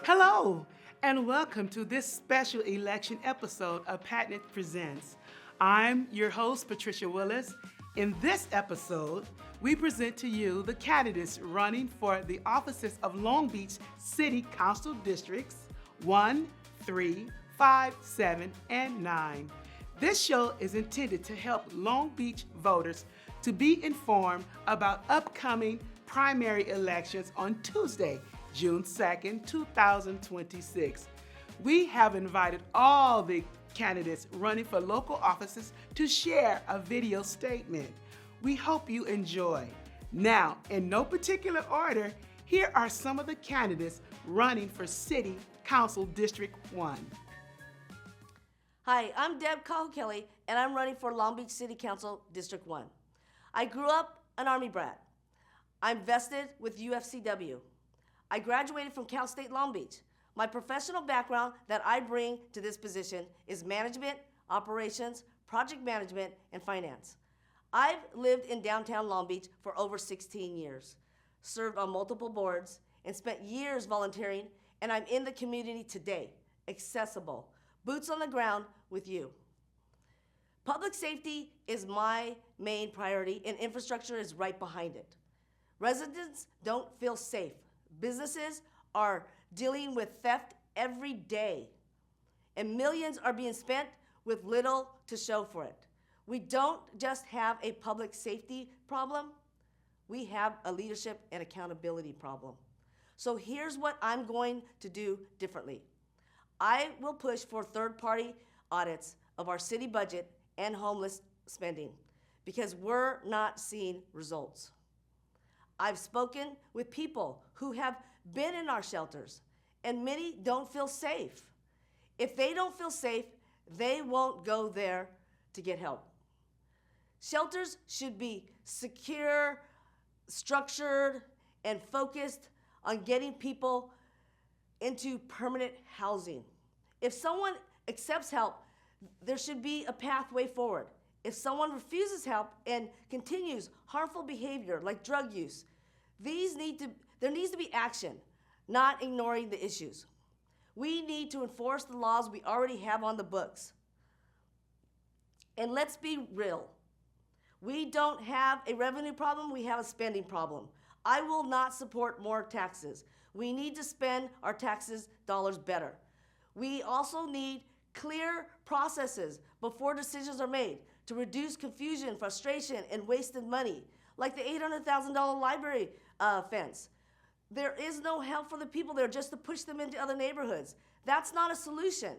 Hello, and welcome to this special election episode of PADNET Presents. I'm your host, Patricia Willis. In this episode, we present to you the candidates running for the offices of Long Beach City Council Districts 1, 3, 5, 7, and 9. This show is intended to help Long Beach voters to be informed about upcoming primary elections on Tuesday, June 2nd, 2026. We have invited all the candidates running for local offices to share a video statement. We hope you enjoy. Now, in no particular order, here are some of the candidates running for City Council District 1. Hi, I'm Deb Cahill-Kelly, and I'm running for Long Beach City Council District 1. I grew up an Army brat. I'm vested with UFCW. I graduated from Cal State Long Beach. My professional background that I bring to this position is management, operations, project management, and finance. I've lived in downtown Long Beach for over 16 years, served on multiple boards, and spent years volunteering, and I'm in the community today, accessible, boots on the ground with you. Public safety is my main priority, and infrastructure is right behind it. Residents don't feel safe. Businesses are dealing with theft every day, and millions are being spent with little to show for it. We don't just have a public safety problem, we have a leadership and accountability problem. So here's what I'm going to do differently. I will push for third-party audits of our city budget and homeless spending because we're not seeing results. I've spoken with people who have been in our shelters, and many don't feel safe. If they don't feel safe, they won't go there to get help. Shelters should be secure, structured, and focused on getting people into permanent housing. If someone accepts help, there should be a pathway forward. If someone refuses help and continues harmful behavior like drug use, there needs to be action, not ignoring the issues. We need to enforce the laws we already have on the books. And let's be real. We don't have a revenue problem, we have a spending problem. I will not support more taxes. We need to spend our taxes dollars better. We also need clear processes before decisions are made to reduce confusion, frustration, and wasted money, like the $800,000 library fence. There is no help for the people there just to push them into other neighborhoods. That's not a solution.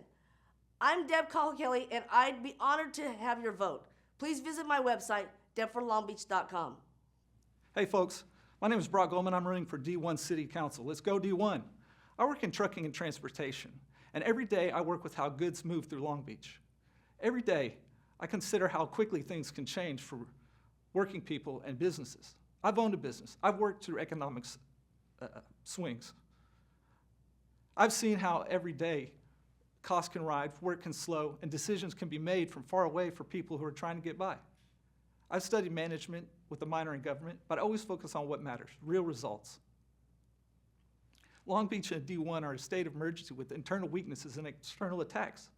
I'm Deb Cahill-Kelly, and I'd be honored to have your vote. Please visit my website, debforlongbeach.com. Hey folks, my name is Brock Goldman. I'm running for D1 City Council. Let's go D1. I work in trucking and transportation, and every day I work with how goods move through Long Beach. Every day I consider how quickly things can change for working people and businesses. I've owned a business. I've worked through economic swings. I've seen how every day costs can rise, work can slow, and decisions can be made from far away for people who are trying to get by. I've studied management with a minor in government, but I always focus on what matters, real results. Long Beach and D1 are in a state of emergency with internal weaknesses and external attacks.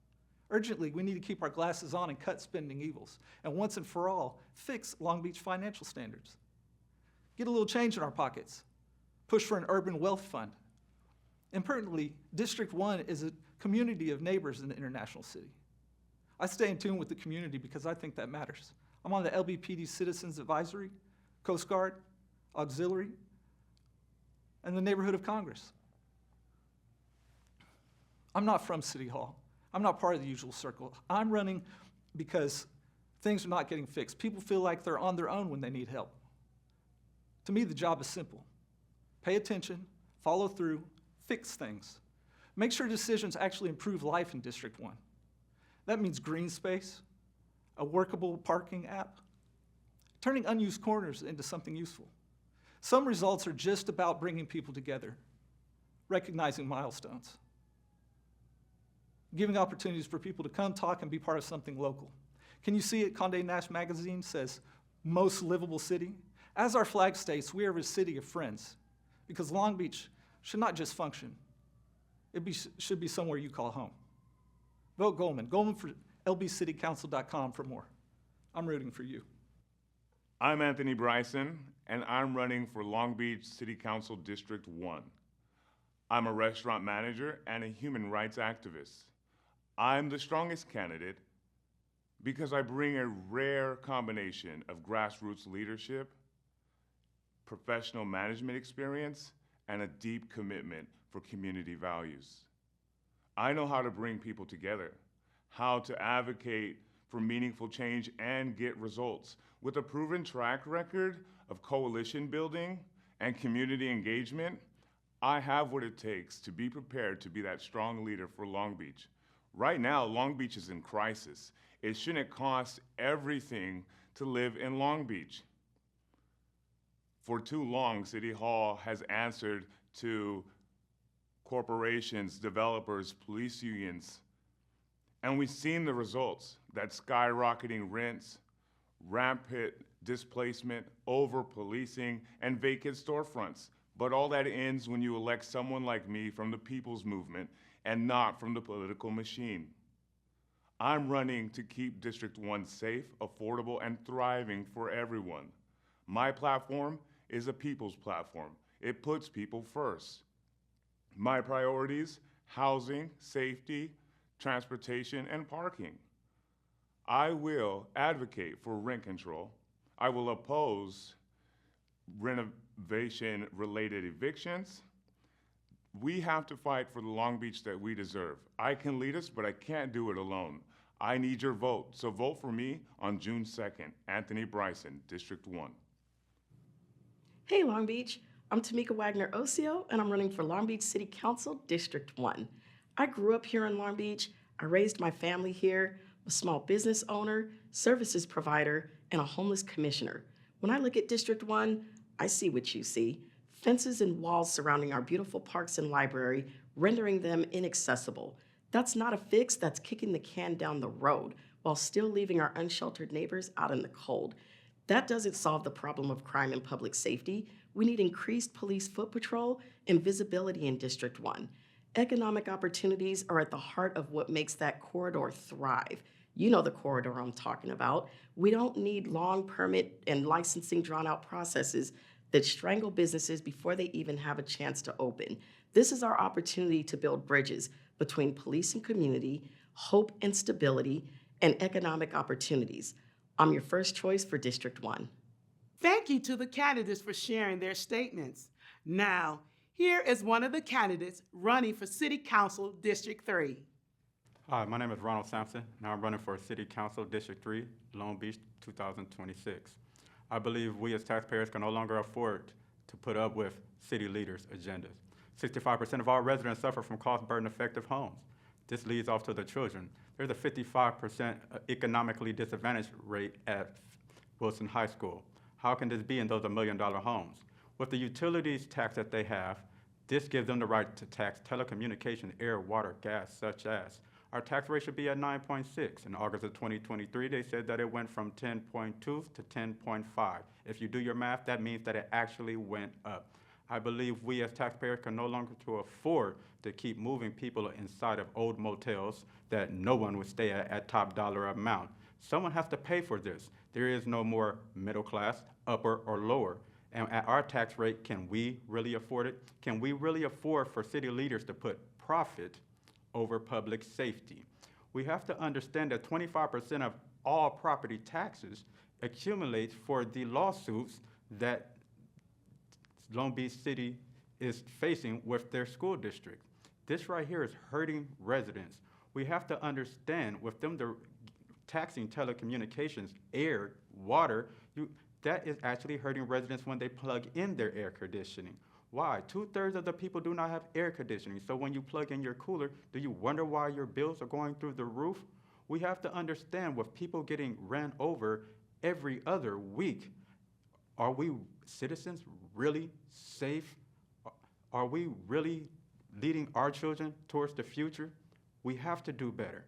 Urgently, we need to keep our glasses on and cut spending evils, and once and for all, fix Long Beach financial standards. Get a little change in our pockets. Push for an urban wealth fund. Importantly, District 1 is a community of neighbors in the international city. I stay in tune with the community because I think that matters. I'm on the LBPD Citizens Advisory, Coast Guard, Auxiliary, and the Neighborhood of Congress. I'm not from City Hall. I'm not part of the usual circle. I'm running because things are not getting fixed. People feel like they're on their own when they need help. To me, the job is simple. Pay attention, follow through, fix things. Make sure decisions actually improve life in District 1. That means green space, a workable parking app, turning unused corners into something useful. Some results are just about bringing people together, recognizing milestones, giving opportunities for people to come talk and be part of something local. Can you see it? Condé Nast magazine says, most livable city. As our flag states, we are a city of friends because Long Beach should not just function, should be somewhere you call home. Vote Goldman. Goldman for lbcitycouncil.com for more. I'm rooting for you. I'm Anthony Bryson, and I'm running for Long Beach City Council District 1. I'm a restaurant manager and a human rights activist. I'm the strongest candidate because I bring a rare combination of grassroots leadership, professional management experience, and a deep commitment for community values. I know how to bring people together, how to advocate for meaningful change and get results. With a proven track record of coalition building and community engagement, I have what it takes to be prepared to be that strong leader for Long Beach. Right now, Long Beach is in crisis. It shouldn't cost everything to live in Long Beach. For too long, City Hall has answered to corporations, developers, police unions, and we've seen the results, that skyrocketing rents, rampant displacement, over-policing, and vacant storefronts. But all that ends when you elect someone like me from the people's movement and not from the political machine. I'm running to keep District 1 safe, affordable, and thriving for everyone. My platform is a people's platform. It puts people first. My priorities: housing, safety, transportation, and parking. I will advocate for rent control. I will oppose renovation-related evictions. We have to fight for the Long Beach that we deserve. I can lead us, but I can't do it alone. I need your vote, so vote for me on June 2nd. Anthony Bryson, District 1. Hey, Long Beach. I'm Tamika Wagner-Osio, and I'm running for Long Beach City Council, District 1. I grew up here in Long Beach. I raised my family here, a small business owner, services provider, and a homeless commissioner. When I look at District 1, I see what you see: fences and walls surrounding our beautiful parks and library, rendering them inaccessible. That's not a fix, that's kicking the can down the road while still leaving our unsheltered neighbors out in the cold. That doesn't solve the problem of crime and public safety. We need increased police foot patrol and visibility in District 1. Economic opportunities are at the heart of what makes that corridor thrive. You know the corridor I'm talking about. We don't need long permit and licensing drawn-out processes that strangle businesses before they even have a chance to open. This is our opportunity to build bridges between police and community, hope and stability, and economic opportunities. I'm your first choice for District 1. Thank you to the candidates for sharing their statements. Now, here is one of the candidates running for City Council District 3. Hi, my name is Ronald Sampson, and I'm running for City Council District 3, Long Beach, 2026. I believe we as taxpayers can no longer afford to put up with city leaders' agendas. 65% of all residents suffer from cost-burden-effective homes. This leads off to the children. There's a 55% economically disadvantaged rate at Wilson High School. How can this be in those $1 million homes? With the utilities tax that they have, this gives them the right to tax telecommunications, air, water, gas, such as. Our tax rate should be at 9.6. In August of 2023, they said that it went from 10.2 to 10.5. If you do your math, that means that it actually went up. I believe we as taxpayers can no longer afford to keep moving people inside of old motels that no one would stay at top dollar amount. Someone has to pay for this. There is no more middle class, upper or lower. And at our tax rate, can we really afford it? Can we really afford for city leaders to put profit over public safety? We have to understand that 25% of all property taxes accumulates for the lawsuits that Long Beach City is facing with their school district. This right here is hurting residents. We have to understand with them taxing telecommunications, air, water, that is actually hurting residents when they plug in their air conditioning. Why? 2/3 of the people do not have air conditioning. So when you plug in your cooler, do you wonder why your bills are going through the roof? We have to understand with people getting ran over every other week, are we citizens really safe? Are we really leading our children towards the future? We have to do better.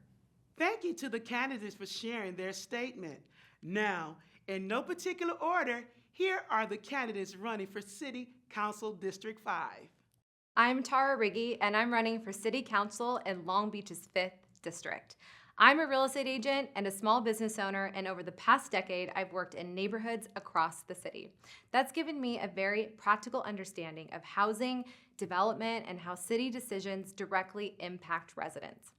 Thank you to the candidates for sharing their statement. Now, in no particular order, here are the candidates running for City Council District 5. I'm Tara Riggy, and I'm running for City Council in Long Beach's 5th District. I'm a real estate agent and a small business owner, and over the past decade, I've worked in neighborhoods across the city. That's given me a very practical understanding of housing, development, and how city decisions directly impact residents.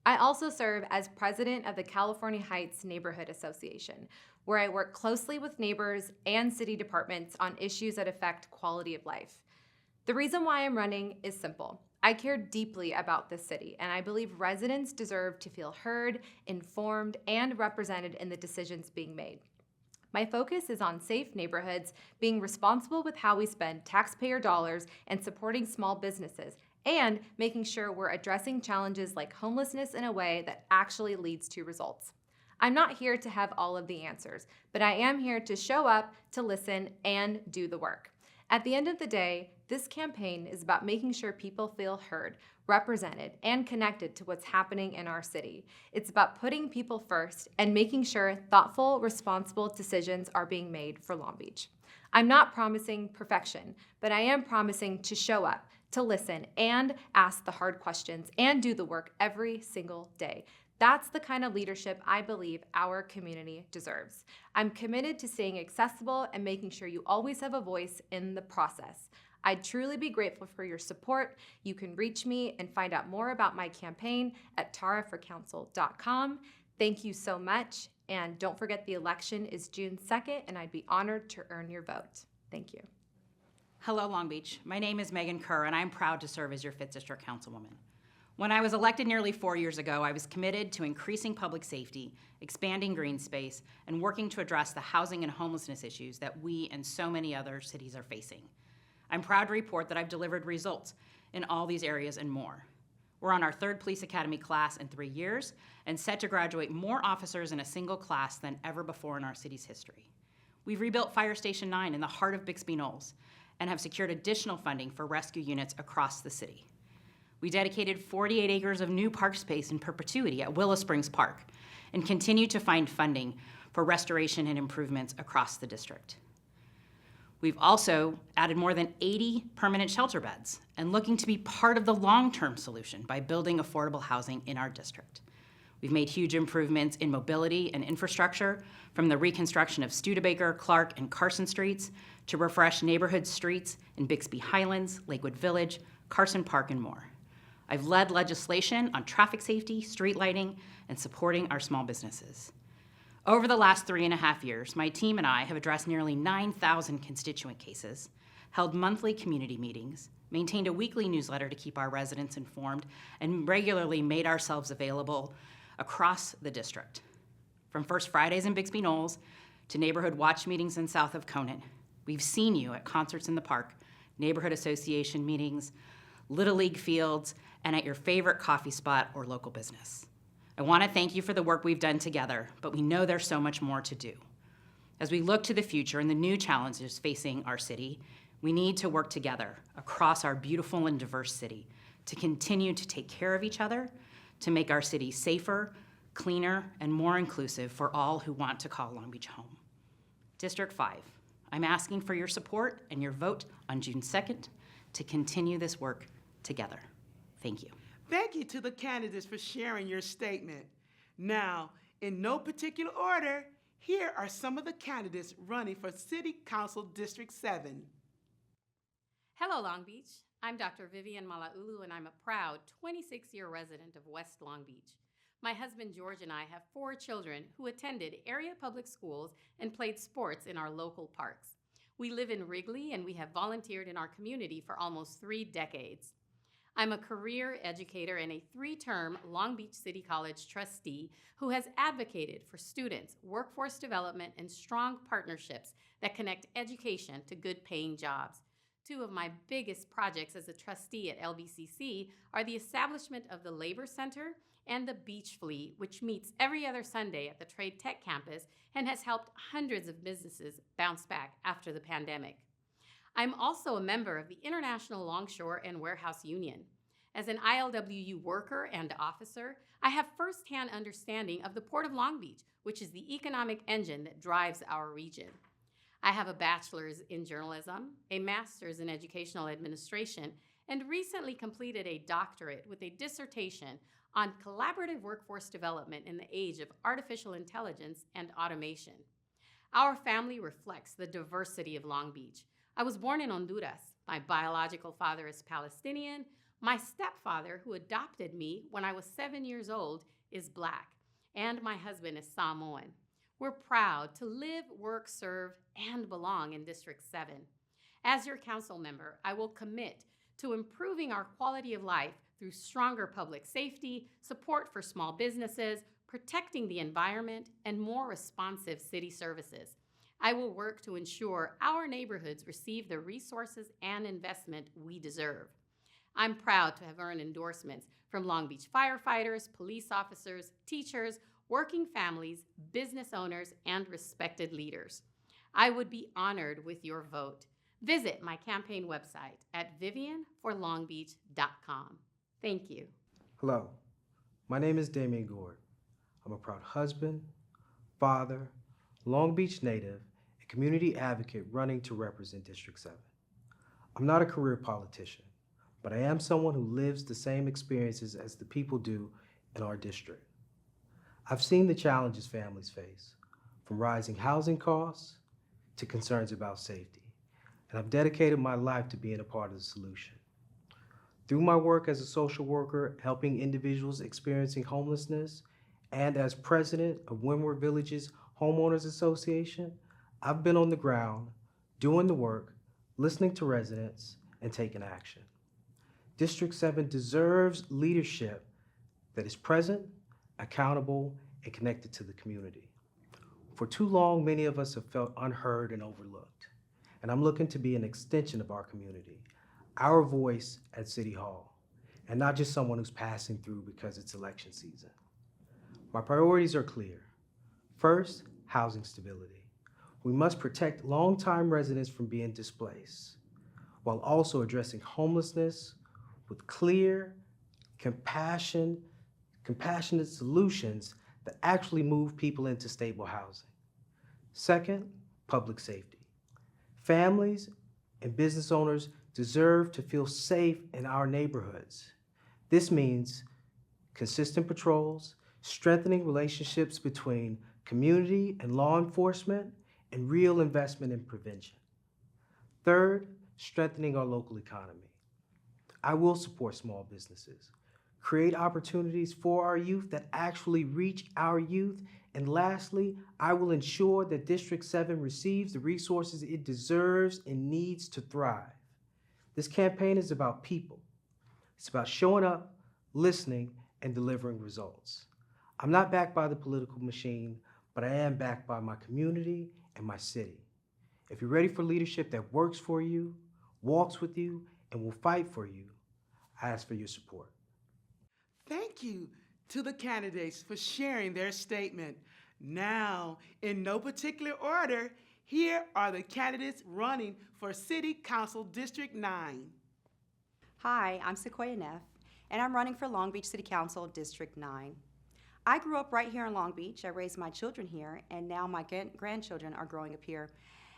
I also serve as president of the California Heights Neighborhood Association, where I work closely with neighbors and city departments on issues that affect quality of life. The reason why I'm running is simple. I care deeply about this city, and I believe residents deserve to feel heard, informed, and represented in the decisions being made. My focus is on safe neighborhoods, being responsible with how we spend taxpayer dollars, and supporting small businesses, and making sure we're addressing challenges like homelessness in a way that actually leads to results. I'm not here to have all of the answers, but I am here to show up, to listen, and do the work. At the end of the day, this campaign is about making sure people feel heard, represented, and connected to what's happening in our city. It's about putting people first and making sure thoughtful, responsible decisions are being made for Long Beach. I'm not promising perfection, but I am promising to show up, to listen, and ask the hard questions, and do the work every single day. That's the kind of leadership I believe our community deserves. I'm committed to staying accessible and making sure you always have a voice in the process. I'd truly be grateful for your support. You can reach me and find out more about my campaign at taraforcouncil.com. Thank you so much, and don't forget the election is June 2nd, and I'd be honored to earn your vote. Thank you. Hello, Long Beach. My name is Megan Kerr, and I'm proud to serve as your 5th District Councilwoman. When I was elected nearly 4 years ago, I was committed to increasing public safety, expanding green space, and working to address the housing and homelessness issues that we and so many other cities are facing. I'm proud to report that I've delivered results in all these areas and more. We're on our 3rd Police Academy class in 3 years and set to graduate more officers in a single class than ever before in our city's history. We've rebuilt Fire Station 9 in the heart of Bixby Knolls and have secured additional funding for rescue units across the city. We dedicated 48 acres of new park space in perpetuity at Willow Springs Park and continue to find funding for restoration and improvements across the district. We've also added more than 80 permanent shelter beds and looking to be part of the long-term solution by building affordable housing in our district. We've made huge improvements in mobility and infrastructure, from the reconstruction of Studebaker, Clark, and Carson streets to refresh neighborhood streets in Bixby Highlands, Lakewood Village, Carson Park, and more. I've led legislation on traffic safety, street lighting, and supporting our small businesses. Over the last 3.5 years, my team and I have addressed nearly 9,000 constituent cases, held monthly community meetings, maintained a weekly newsletter to keep our residents informed, and regularly made ourselves available across the district. From First Fridays in Bixby Knolls to neighborhood watch meetings in south of Conant, we've seen you at concerts in the park, neighborhood association meetings, Little League fields, and at your favorite coffee spot or local business. I want to thank you for the work we've done together, but we know there's so much more to do. As we look to the future and the new challenges facing our city, we need to work together across our beautiful and diverse city to continue to take care of each other, to make our city safer, cleaner, and more inclusive for all who want to call Long Beach home. District 5, I'm asking for your support and your vote on June 2nd to continue this work together. Thank you. Thank you to the candidates for sharing your statement. Now, in no particular order, here are some of the candidates running for City Council District 7. Hello, Long Beach. I'm Dr. Vivian Malaulu, and I'm a proud 26-year resident of West Long Beach. My husband George and I have 4 children who attended area public schools and played sports in our local parks. We live in Wrigley, and we have volunteered in our community for almost 3 decades. I'm a career educator and a 3-term Long Beach City College trustee who has advocated for students, workforce development, and strong partnerships that connect education to good-paying jobs. 2 of my biggest projects as a trustee at LBCC are the establishment of the Labor Center and the Beach Flea, which meets every other Sunday at the Trade Tech campus and has helped hundreds of businesses bounce back after the pandemic. I'm also a member of the International Longshore and Warehouse Union. As an ILWU worker and officer, I have firsthand understanding of the Port of Long Beach, which is the economic engine that drives our region. I have a bachelor's in journalism, a master's in educational administration, and recently completed a doctorate with a dissertation on collaborative workforce development in the age of artificial intelligence and automation. Our family reflects the diversity of Long Beach. I was born in Honduras. My biological father is Palestinian. My stepfather, who adopted me when I was 7 years old, is Black, and my husband is Samoan. We're proud to live, work, serve, and belong in District 7. As your council member, I will commit to improving our quality of life through stronger public safety, support for small businesses, protecting the environment, and more responsive city services. I will work to ensure our neighborhoods receive the resources and investment we deserve. I'm proud to have earned endorsements from Long Beach firefighters, police officers, teachers, working families, business owners, and respected leaders. I would be honored with your vote. Visit my campaign website at vivianforlongbeach.com. Thank you. Hello, my name is Damian Gord. I'm a proud husband, father, Long Beach native, and community advocate running to represent District 7. I'm not a career politician, but I am someone who lives the same experiences as the people do in our district. I've seen the challenges families face, from rising housing costs to concerns about safety, and I've dedicated my life to being a part of the solution. Through my work as a social worker, helping individuals experiencing homelessness, and as president of Windward Village's Homeowners Association, I've been on the ground, doing the work, listening to residents, and taking action. District 7 deserves leadership that is present, accountable, and connected to the community. For too long, many of us have felt unheard and overlooked, and I'm looking to be an extension of our community, our voice at City Hall, and not just someone who's passing through because it's election season. My priorities are clear. First, housing stability. We must protect longtime residents from being displaced, while also addressing homelessness with clear, compassionate solutions that actually move people into stable housing. Second, public safety. Families and business owners deserve to feel safe in our neighborhoods. This means consistent patrols, strengthening relationships between community and law enforcement, and real investment in prevention. Third, strengthening our local economy. I will support small businesses, create opportunities for our youth that actually reach our youth, and lastly, I will ensure that District 7 receives the resources it deserves and needs to thrive. This campaign is about people. It's about showing up, listening, and delivering results. I'm not backed by the political machine, but I am backed by my community and my city. If you're ready for leadership that works for you, walks with you, and will fight for you, I ask for your support. Thank you to the candidates for sharing their statement. Now, in no particular order, here are the candidates running for City Council District 9. Hi, I'm Sequoia Neff, and I'm running for Long Beach City Council District 9. I grew up right here in Long Beach. I raised my children here, and now my grandchildren are growing up here.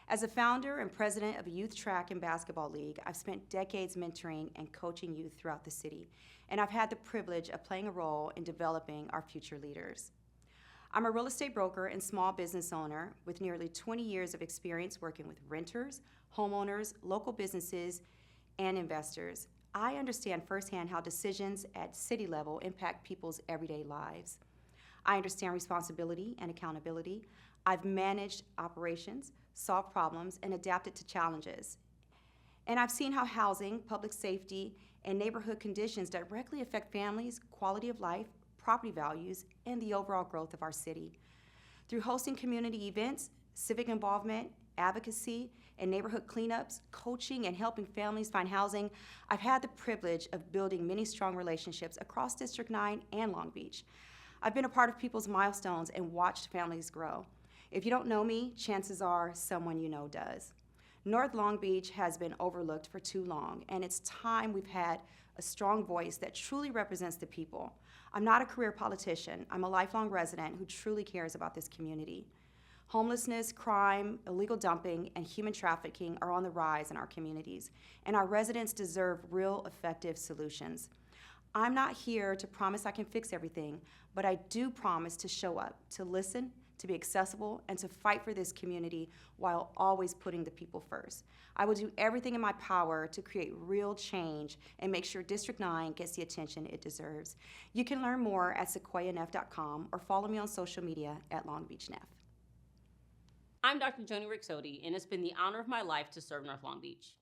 As a founder and president of a youth track and basketball league, I've spent decades mentoring and coaching youth throughout the city, and I've had the privilege of playing a role in developing our future leaders. I'm a real estate broker and small business owner with nearly 20 years of experience working with renters, homeowners, local businesses, and investors. I understand firsthand how decisions at city level impact people's everyday lives. I understand responsibility and accountability. I've managed operations, solved problems, and adapted to challenges. And I've seen how housing, public safety, and neighborhood conditions directly affect families, quality of life, property values, and the overall growth of our city. Through hosting community events, civic involvement, advocacy, and neighborhood cleanups, coaching, and helping families find housing, I've had the privilege of building many strong relationships across District 9 and Long Beach. I've been a part of people's milestones and watched families grow. If you don't know me, chances are someone you know does. North Long Beach has been overlooked for too long, and it's time we've had a strong voice that truly represents the people. I'm not a career politician. I'm a lifelong resident who truly cares about this community. Homelessness, crime, illegal dumping, and human trafficking are on the rise in our communities, and our residents deserve real, effective solutions. I'm not here to promise I can fix everything, but I do promise to show up, to listen, to be accessible, and to fight for this community while always putting the people first. I will do everything in my power to create real change and make sure District 9 gets the attention it deserves. You can learn more at sequoianef.com or follow me on social media at Long Beach Nef. I'm Dr. Joni Rixote, and it's been the honor of my life to serve North Long Beach.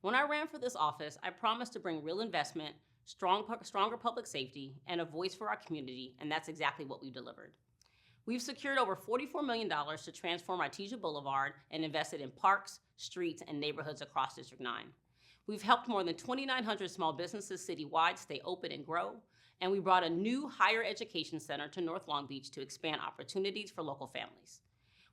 When I ran for this office, I promised to bring real investment, stronger public safety, and a voice for our community, and that's exactly what we delivered. We've secured over $44 million to transform Artesia Boulevard and invested in parks, streets, and neighborhoods across District 9. We've helped more than 2,900 small businesses citywide stay open and grow, and we brought a new higher education center to North Long Beach to expand opportunities for local families.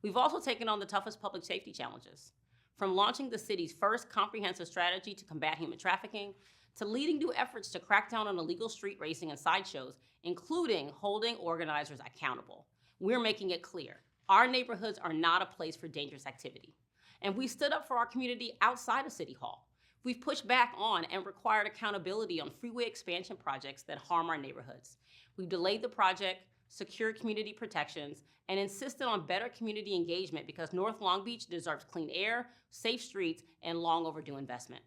We've also taken on the toughest public safety challenges, from launching the city's first comprehensive strategy to combat human trafficking, to leading new efforts to crack down on illegal street racing and sideshows, including holding organizers accountable. We're making it clear, our neighborhoods are not a place for dangerous activity. And we stood up for our community outside of City Hall. We've pushed back on and required accountability on freeway expansion projects that harm our neighborhoods. We've delayed the project, secured community protections, and insisted on better community engagement because North Long Beach deserves clean air, safe streets, and long overdue investment.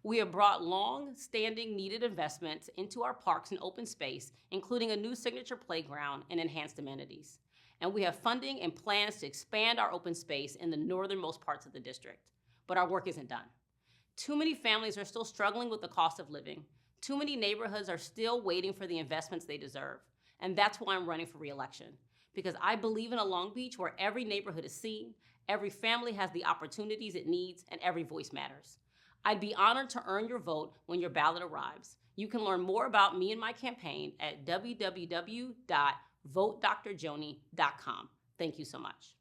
We have brought long-standing needed investments into our parks and open space, including a new signature playground and enhanced amenities. And we have funding and plans to expand our open space in the northernmost parts of the district. But our work isn't done. Too many families are still struggling with the cost of living. Too many neighborhoods are still waiting for the investments they deserve. And that's why I'm running for re-election. Because I believe in a Long Beach where every neighborhood is seen, every family has the opportunities it needs, and every voice matters. I'd be honored to earn your vote when your ballot arrives. You can learn more about me and my campaign at www.votedrjoni.com. Thank you so much.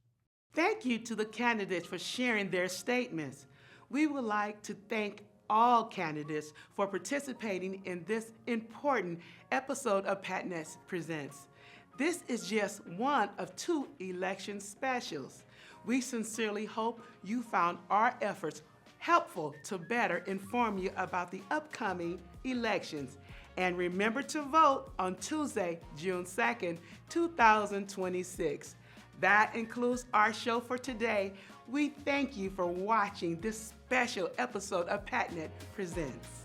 Thank you to the candidates for sharing their statements. We would like to thank all candidates for participating in this important episode of PADNET Presents. This is just one of 2 election specials. We sincerely hope you found our efforts helpful to better inform you about the upcoming elections. And remember to vote on Tuesday, June 2nd, 2026. That includes our show for today. We thank you for watching this special episode of PADNET Presents.